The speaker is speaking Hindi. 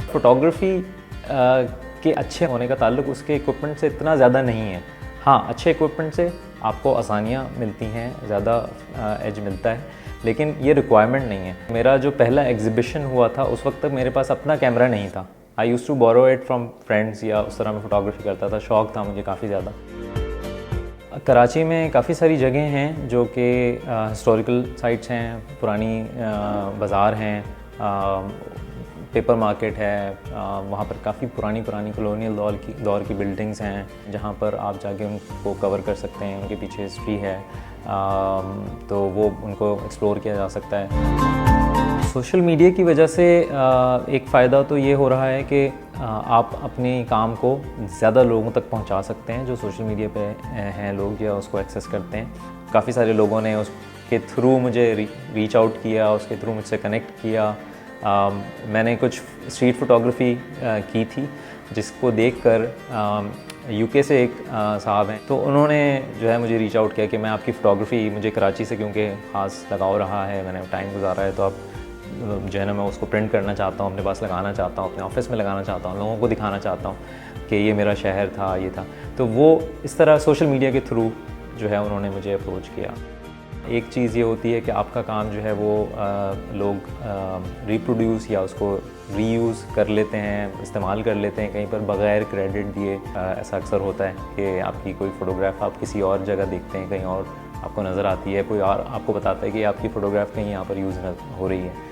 फ़ोटोग्राफ़ी के अच्छे होने का ताल्लुक उसके इक्विपमेंट से इतना ज़्यादा नहीं है। हाँ, अच्छे इक्विपमेंट से आपको आसानियाँ मिलती हैं, ज़्यादा एज मिलता है, लेकिन ये रिक्वायरमेंट नहीं है। मेरा जो पहला एग्ज़िबिशन हुआ था उस वक्त तक मेरे पास अपना कैमरा नहीं था। I use to borrow it from friends या उस तरह मैं फ़ोटोग्राफ़ी करता था, शौक़ था मुझे काफ़ी ज़्यादा। कराची में काफ़ी सारी जगह हैं जो कि हिस्टोरिकल साइट्स हैं, पुरानी बाज़ार हैं, पेपर मार्केट है, वहाँ पर काफ़ी पुरानी कॉलोनियल दौर की बिल्डिंग्स हैं जहाँ पर आप जाके उनको कवर कर सकते हैं, उनके पीछे हिस्ट्री है, तो वो उनको एक्सप्लोर किया जा सकता है। सोशल मीडिया की वजह से एक फ़ायदा तो ये हो रहा है कि आप अपने काम को ज़्यादा लोगों तक पहुंचा सकते हैं जो सोशल मीडिया पे हैं लोग या उसको एक्सेस करते हैं। काफ़ी सारे लोगों ने उसके थ्रू मुझे रीच आउट किया, उसके थ्रू मुझसे कनेक्ट किया। मैंने कुछ स्ट्रीट फ़ोटोग्राफ़ी की थी जिसको देखकर यूके से एक साहब हैं, तो उन्होंने जो है मुझे रीच आउट किया कि मैं आपकी फ़ोटोग्राफ़ी, मुझे कराची से क्योंकि ख़ास लगाव रहा है, मैंने टाइम गुजारा है, तो आप जो है ना मैं उसको प्रिंट करना चाहता हूँ, अपने पास लगाना चाहता हूँ, अपने ऑफ़िस में लगाना चाहता हूँ, लोगों को दिखाना चाहता हूँ कि ये मेरा शहर था, ये था। तो वो इस तरह सोशल मीडिया के थ्रू जो है उन्होंने मुझे अप्रोच किया। एक चीज़ ये होती है कि आपका काम जो है वो लोग रिप्रोड्यूस या उसको रीयूज़ कर लेते हैं, इस्तेमाल कर लेते हैं कहीं पर बग़ैर क्रेडिट दिए। ऐसा अक्सर होता है कि आपकी कोई फ़ोटोग्राफ आप किसी और जगह देखते हैं, कहीं और आपको नज़र आती है, कोई और आपको बताता है कि आपकी फ़ोटोग्राफ कहीं यहाँ पर यूज़ हो रही है।